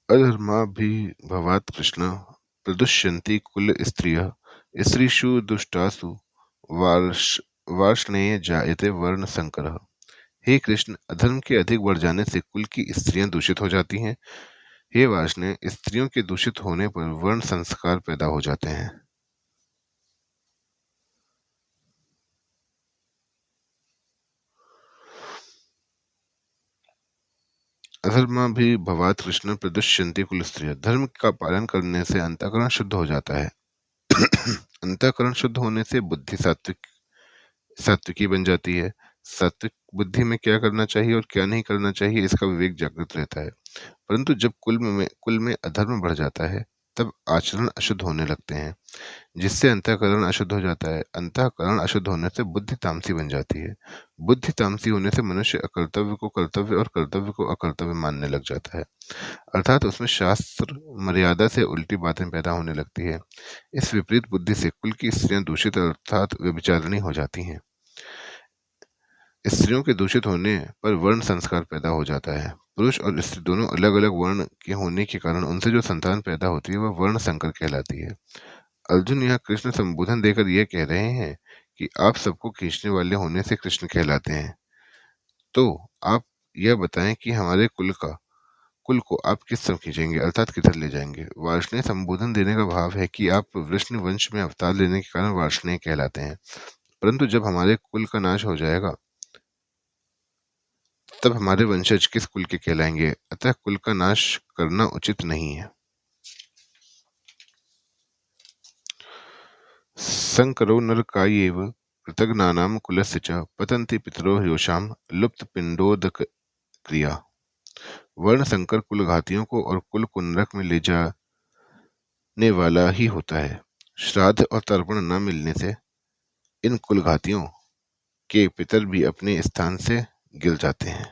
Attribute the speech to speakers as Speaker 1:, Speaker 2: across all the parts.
Speaker 1: अधर्माभिभवात् कृष्ण प्रदुष्यन्ति कुलस्त्रियः स्त्रीषु दुष्टासु वार्ष वार्ष्णेय जायते वर्ण संकरः। हे कृष्ण, अधर्म के अधिक बढ़ जाने से कुल की स्त्रियां दूषित हो जाती हैं। हे वार्ष्णेय, स्त्रियों के दूषित होने पर वर्ण संस्कार पैदा हो जाते हैं। अधर्माभिभवात् कृष्ण प्रदुष्यन्ति कुलस्त्रियः। धर्म का पालन करने से अंतःकरण शुद्ध हो जाता है। अंतःकरण शुद्ध होने से बुद्धि सात्विकी बन जाती है। सात्विक बुद्धि में क्या करना चाहिए और क्या नहीं करना चाहिए, इसका विवेक जागृत रहता है। परंतु जब कुल में अधर्म बढ़ जाता है, तब आचरण अशुद्ध होने लगते हैं, जिससे अंतःकरण अशुद्ध हो जाता है। अंतःकरण अशुद्ध होने से बुद्धि तामसी बन जाती है। बुद्धि तामसी होने से मनुष्य अकर्तव्य को कर्तव्य और कर्तव्य को अकर्तव्य मानने लग जाता है, अर्थात उसमें शास्त्र मर्यादा से उल्टी बातें पैदा होने लगती है। इस विपरीत बुद्धि से कुल की स्त्रियां दूषित अर्थात व्यभिचारिणी हो जाती हैं। स्त्रियों के दूषित होने पर वर्ण संस्कार पैदा हो जाता है। पुरुष और स्त्री दोनों अलग अलग वर्ण के होने के कारण उनसे जो संतान पैदा होती है वह वर्ण संकर कहलाती है। अर्जुन यहाँ कृष्ण संबोधन देकर यह कह रहे हैं कि आप सबको खींचने वाले होने से कृष्ण कहलाते हैं। तो आप यह बताएं कि हमारे कुल को आप किस तरफ खींचेंगे, अर्थात किधर ले जाएंगे। वार्ष्णेय संबोधन देने का भाव है कि आप वृष्ण वंश में अवतार लेने के कारण वार्ष्णेय कहलाते हैं, परंतु जब हमारे कुल का नाश हो जाएगा तब हमारे वंशज किस कुल के कहलाएंगे, अतः कुल का नाश करना उचित नहीं है। संकरो नरकायेव कृतघ्नानां कुलस्य च पतन्ति पितरो ह्योषां लुप्तपिण्डोदक क्रिया। वर्ण संकर कुल घातियों को और कुल को नरक में ले जाने वाला ही होता है। श्राद्ध और तर्पण न मिलने से इन कुल घातियों के पितर भी अपने स्थान से गिर जाते हैं।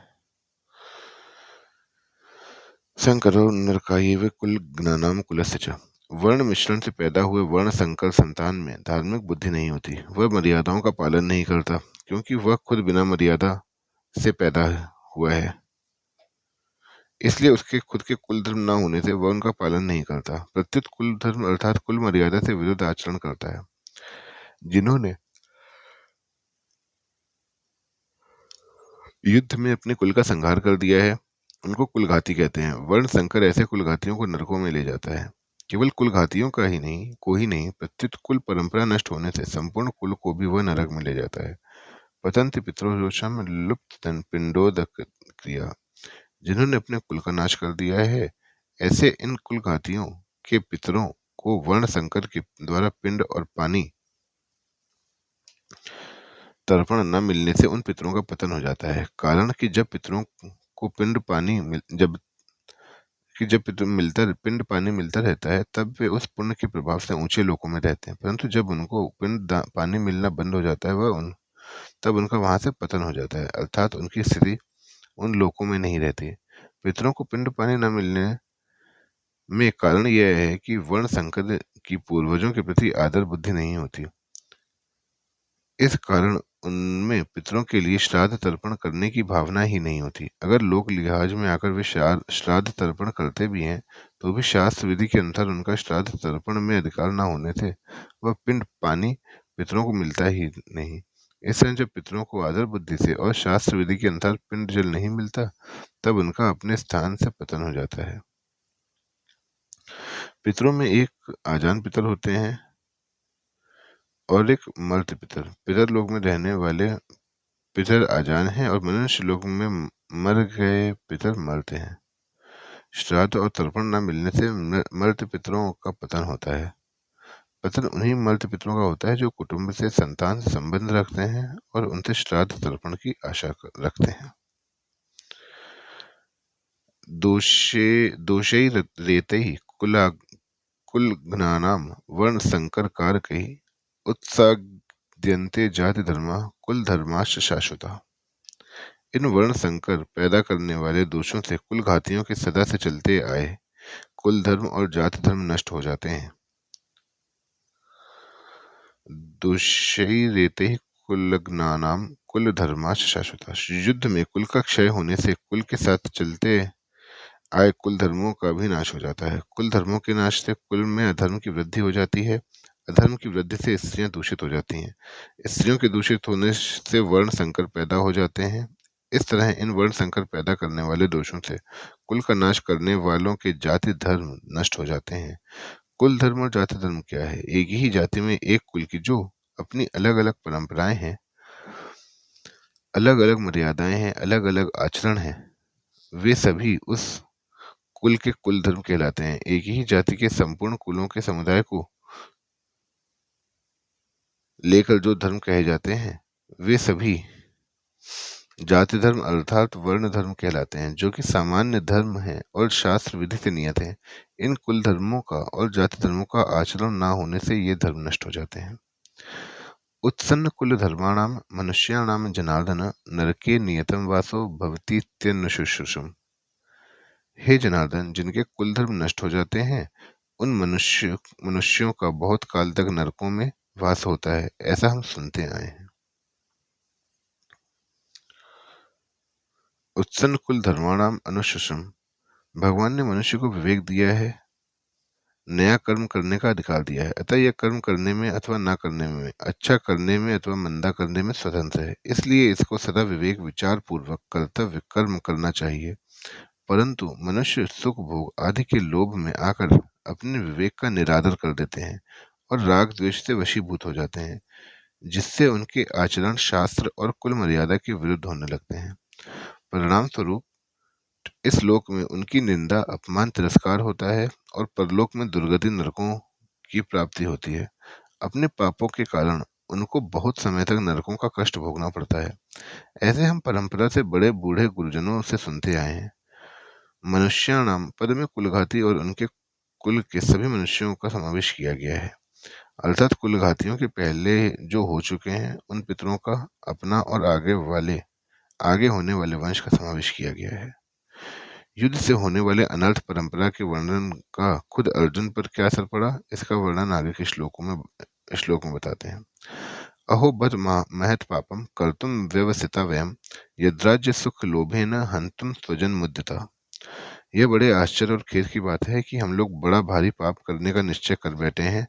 Speaker 1: संकरो नरकायेव कुल ज्ञानाम कुलस्य च। वर्ण मिश्रण से पैदा हुए वर्ण संकर संतान में धार्मिक बुद्धि नहीं होती। वह मर्यादाओं का पालन नहीं करता, क्योंकि वह खुद बिना मर्यादा से पैदा हुआ है। इसलिए उसके खुद के कुल धर्म न होने से वह उनका पालन नहीं करता। प्रत्युत कुल धर्म अर्थात कुल मर्यादा से विरुद्ध आचरण करता है। जिन्होंने युद्ध में अपने कुल का संहार कर दिया है, उनको कुलघाती कहते हैं। वर्ण संकर ऐसे कुलघातियों को नरकों में ले जाता है। केवल कुलघातियों का ही नहीं, प्रत्युत कुल परंपरा नष्ट होने से संपूर्ण कुल को भी वह नरक में ले जाता है। पतंत पितरोषम लुप्त पिंडोदक क्रिया। जिन्होंने अपने कुल का नाश कर दिया है, ऐसे इन कुलघातियों के पितरों को वर्ण संकर के द्वारा पिंड और पानी तर्पण न मिलने से उन पितरों का पतन हो जाता है। कारण कि जब पितरों को पिंड पानी मिलता रहता है, तब वे उस पुण्य के प्रभाव से ऊंचे लोकों में रहते हैं, परंतु जब उनको पानी मिलना बंद हो जाता है तब उनका वहां से पतन हो जाता है, अर्थात उनकी स्थिति उन लोकों में नहीं रहती। पितरों को पिंड पानी न मिलने में कारण यह है कि वर्ण संकर की पूर्वजों के प्रति आदर बुद्धि नहीं होती। इस कारण उनमें पितरों के लिए श्राद्ध तर्पण करने की भावना ही नहीं होती। अगर लोक लिहाज में आकर वे श्राद्ध तर्पण करते भी हैं, तो भी शास्त्र विधि के अनुसार उनका श्राद्ध तर्पण में अधिकार न होने से वह पिंड पानी पितरों को मिलता ही नहीं। इस तरह जब पितरों को आदर बुद्धि से और शास्त्र विधि के अनुसार पिंड जल नहीं मिलता, तब उनका अपने स्थान से पतन हो जाता है। पितरों में एक आजान पितर होते हैं और एक मर्त पितर। पितर लोक में रहने वाले पितर आजान हैं और मनुष्य लोक में मर गए पितर मरते हैं। श्राद्ध और तर्पण न मिलने से मर्त पितरों का पतन होता है। पतन उन्हीं मर्त पितरों का होता है जो कुटुंब से संतान से संबंध रखते हैं और उनसे श्राद्ध तर्पण की आशा रखते हैं। दोषै रेतै कुल ज्ञानाम वर्ण संकर कारकै उत्साद्यन्ते जाति धर्मा कुल धर्माश्च शाश्वता। इन वर्ण संकर पैदा करने वाले दोषों से कुल घातियों के सदा से चलते आए कुल धर्म और जाति धर्म नष्ट हो जाते हैं। दोषै रेते कुलज्ञानाम कुल धर्माश्च शाश्वता। युद्ध में कुल का क्षय होने से कुल के साथ चलते आए कुल धर्मों का भी नाश हो जाता है। कुल धर्मों के नाश से कुल में अधर्म की वृद्धि हो जाती है। अधर्म की वृद्धि से स्त्रियां दूषित हो जाती हैं। स्त्रियों के दूषित होने से वर्ण संकर पैदा हो जाते हैं। इस तरह इन वर्ण संकर पैदा करने वाले दोषों से कुल का नाश करने वालों के जाति धर्म नष्ट हो जाते हैं। कुल धर्म और जाति धर्म क्या है? एक ही जाति में एक कुल की जो अपनी अलग अलग परंपराएं हैं, अलग अलग मर्यादाएं हैं, अलग अलग आचरण हैं, वे सभी उस कुल के कुल धर्म कहलाते हैं। एक ही जाति के संपूर्ण कुलों के समुदाय को लेकर जो धर्म कहे जाते हैं, वे सभी जाति धर्म अर्थात वर्ण धर्म कहलाते हैं, जो कि सामान्य धर्म है और शास्त्र विधि से नियत है। इन कुल धर्मों का और जाति धर्मों का आचरण न होने से ये धर्म नष्ट हो जाते हैं। उत्सन्न कुल धर्माणाम मनुष्याणाम जनार्दन नरके नियतम वासो भवतीत्यन्नशुश्रुषम्। हे जनार्दन, जिनके कुल धर्म नष्ट हो जाते हैं, उन मनुष्यों का बहुत काल तक नरकों में वास होता है, ऐसा हम सुनते आए हैं। उत्सन्न कुल धर्माणाम अनुशुषम। भगवान ने मनुष्य को विवेक दिया है, नया कर्म करने का अधिकार दिया है, अतः यह कर्म करने में अथवा ना करने में, अच्छा करने में अथवा मंदा करने में स्वतंत्र है। इसलिए इसको सदा विवेक विचार पूर्वक कर्तव्य कर्म करना चाहिए। परंतु मनुष्य सुख भोग आदि के लोभ में आकर अपने विवेक का निरादर कर देते हैं और राग द्वेष से वशीभूत हो जाते हैं, जिससे उनके आचरण शास्त्र और कुल मर्यादा के विरुद्ध होने लगते हैं। परिणाम स्वरूप इस लोक में उनकी निंदा अपमान तिरस्कार होता है और परलोक में दुर्गति नरकों की प्राप्ति होती है। अपने पापों के कारण उनको बहुत समय तक नरकों का कष्ट भोगना पड़ता है। ऐसे हम परंपरा से बड़े बूढ़े गुरुजनों से सुनते आए हैं। मनुष्याणाम पद में कुलघाती और उनके कुल के सभी मनुष्यों का समावेश किया गया है, अर्थात कुलघातियों के पहले जो हो चुके हैं उन पितरों का अपना और आगे होने वाले वंश का समावेश किया गया है। युद्ध से होने वाले अनर्थ परंपरा के वर्णन का खुद अर्जुन पर क्या असर पड़ा, इसका वर्णन आगे के श्लोक में बताते हैं। अहो बद महत पापम कर्तुम व्यवसिता वयम यद्राज्य सुख लोभेन हंतुम स्वजन मुद्यता। यह बड़े आश्चर्य और खेद की बात है कि हम लोग बड़ा भारी पाप करने का निश्चय कर बैठे हैं,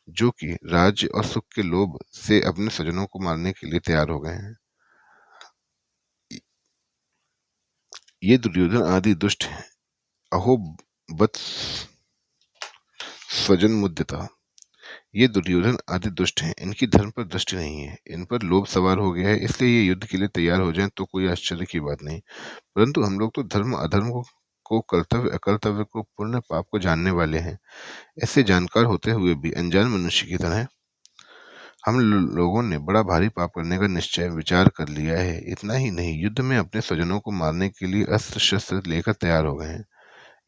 Speaker 1: जो कि राज्य और सुख के लोभ से अपने स्वजनों को मारने के लिए तैयार हो गए हैं। ये दुर्योधन आदि दुष्ट हैं। अहो बत स्वजन मुद्यता। ये दुर्योधन आदि दुष्ट हैं, इनकी धर्म पर दृष्टि नहीं है, इन पर लोभ सवार हो गया है, इसलिए ये युद्ध के लिए तैयार हो जाएं तो कोई आश्चर्य की बात नहीं। परंतु हम लोग तो धर्म अधर्म को कर्तव्य अकर्तव्य को पुण्य पाप को जानने वाले हैं। ऐसे जानकार होते हुए भी अनजान मनुष्य की तरह हम लोगों ने बड़ा भारी पाप करने का निश्चय विचार कर लिया है। इतना ही नहीं, युद्ध में अपने स्वजनों को मारने के लिए अस्त्र शस्त्र लेकर तैयार हो गए हैं।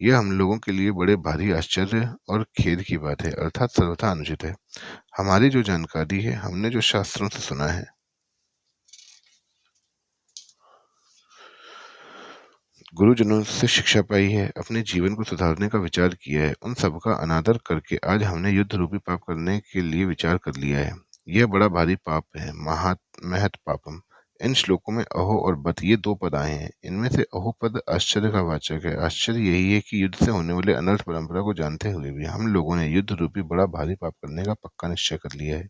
Speaker 1: यह हम लोगों के लिए बड़े भारी आश्चर्य और खेद की बात है, अर्थात सर्वथा अनुचित है। हमारी जो जानकारी है, हमने जो शास्त्रों से सुना है, गुरुजनों से शिक्षा पाई है, अपने जीवन को सुधारने का विचार किया है, उन सब का अनादर करके आज हमने युद्ध रूपी पाप करने के लिए विचार कर लिया है। यह बड़ा भारी पाप है, महत पापम। इन श्लोकों में अहो और बत ये दो पद आए हैं। इनमें से अहो पद आश्चर्य का वाचक है। आश्चर्य यही है कि युद्ध से होने वाले अनर्थ परंपरा को जानते हुए भी हम लोगों ने युद्ध रूपी बड़ा भारी पाप करने का पक्का निश्चय कर लिया है।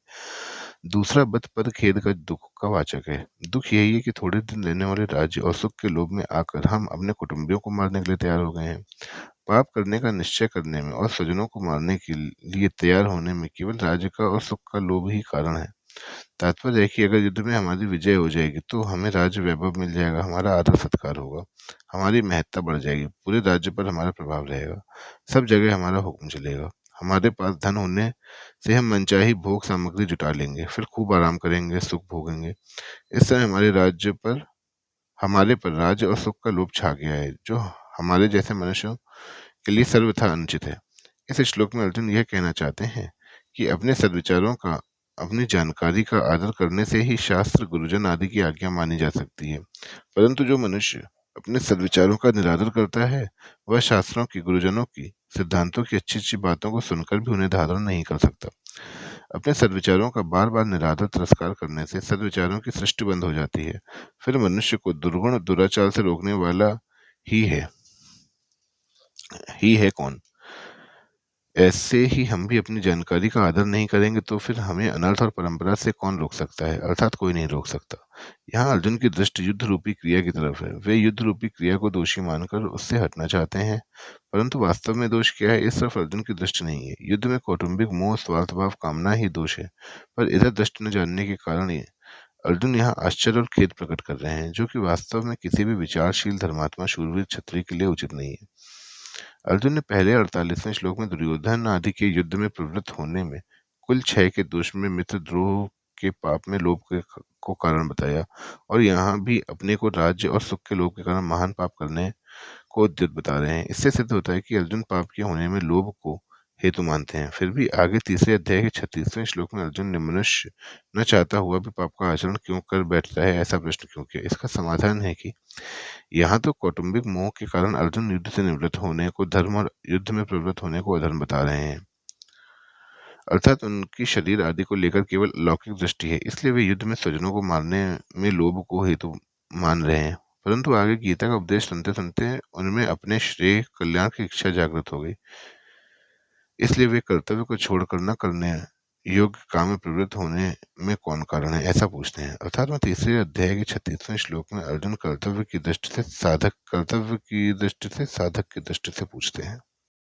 Speaker 1: दूसरा बत पद खेद का दुख का वाचक है। दुख यही है कि थोड़े दिन लेने वाले राज्य और सुख के लोभ में आकर हम अपने कुटुंबियों को मारने के लिए तैयार हो गए हैं। पाप करने का निश्चय करने में और स्वजनों को मारने के लिए तैयार होने में केवल राज्य का और सुख का लोभ ही कारण है। तात्पर्य है कि अगर युद्ध में हमारी विजय हो जाएगी तो हमें राज्य वैभव मिल जाएगा, हमारा आदर सत्कार होगा, हमारी महत्ता बढ़ जाएगी, पूरे राज्य पर हमारा प्रभाव रहेगा, सब जगह हमारा हुक्म चलेगा, हमारे पास धन होने से हम मनचाही भोग सामग्री जुटा लेंगे, फिर खूब आराम करेंगे, सुख भोगेंगे। इस समय हमारे पर राज्य और सुख का लोभ छा गया है, जो हमारे जैसे मनुष्यों के लिए सर्वथा अनुचित है। इस श्लोक में अर्जुन यह कहना चाहते हैं कि अपने सद्विचारों का, अपनी जानकारी का आदर करने से ही शास्त्र गुरुजन आदि की आज्ञा मानी जा सकती है। परंतु जो मनुष्य अपने सद्विचारों का निरादर करता है, वह शास्त्रों की, गुरुजनों की, सिद्धांतों की अच्छी अच्छी बातों को सुनकर भी उन्हें धारण नहीं कर सकता। अपने सद्विचारों का बार बार निरादर तिरस्कार करने से सद्विचारों की सृष्टि बंद हो जाती है। फिर मनुष्य को दुर्गुण दुराचार से रोकने वाला ही है ही है कौन। ऐसे ही हम भी अपनी जानकारी का आदर नहीं करेंगे तो फिर हमें अनर्थ और परंपरा से कौन रोक सकता है, अर्थात कोई नहीं रोक सकता। यहाँ अर्जुन की दृष्टि युद्ध रूपी क्रिया की तरफ है। वे युद्ध रूपी क्रिया को दोषी मानकर उससे हटना चाहते हैं, परंतु वास्तव में दोष क्या है, इस तरफ अर्जुन की दृष्टि नहीं है। युद्ध में कौटुंबिक मोह, स्वार्थभाव, कामना ही दोष है, पर इधर दृष्टि न जानने के कारण ये अर्जुन यहाँ आश्चर्य और खेद प्रकट कर रहे हैं, जो कि वास्तव में किसी भी विचारशील धर्मात्मा शूरवीर क्षत्रिय के लिए उचित नहीं है। अर्जुन ने पहले 48वें श्लोक में दुर्योधन आदि के युद्ध में प्रवृत्त होने में कुल 6 के दोष में मित्रद्रोह के पाप में लोभ को कारण बताया, और यहाँ भी अपने को राज्य और सुख के लोभ के कारण महान पाप करने को उद्यत बता रहे हैं। इससे सिद्ध होता है कि अर्जुन पाप के होने में लोभ को हेतु मानते हैं। फिर भी आगे तीसरे अध्याय के 36वें श्लोक में अर्जुन ने मनुष्य न चाहता हुआ भी पाप का आचरण क्यों कर बैठता है, ऐसा प्रश्न क्यों किया। इसका समाधान है कि यहाँ तो कौटुंबिक मोह के कारण अर्जुन युद्ध से निवृत्त होने को धर्म और युद्ध में प्रवृत्त होने को अधर्म बता रहे हैं, अर्थात उनकी शरीर आदि को लेकर केवल लौकिक दृष्टि है, इसलिए वे युद्ध में स्वजनों को मारने में लोभ को हेतु मान रहे हैं। परंतु आगे गीता का उपदेश सुनते सुनते उनमें अपने श्रेय कल्याण की इच्छा जागृत हो गई, इसलिए वे कर्तव्य को छोड़कर न करने योग्य काम में प्रवृत्त होने में कौन कारण है, ऐसा पूछते हैं। अर्थात वह तीसरे अध्याय के 36वें श्लोक में अर्जुन कर्तव्य की दृष्टि से साधक की दृष्टि से पूछते हैं।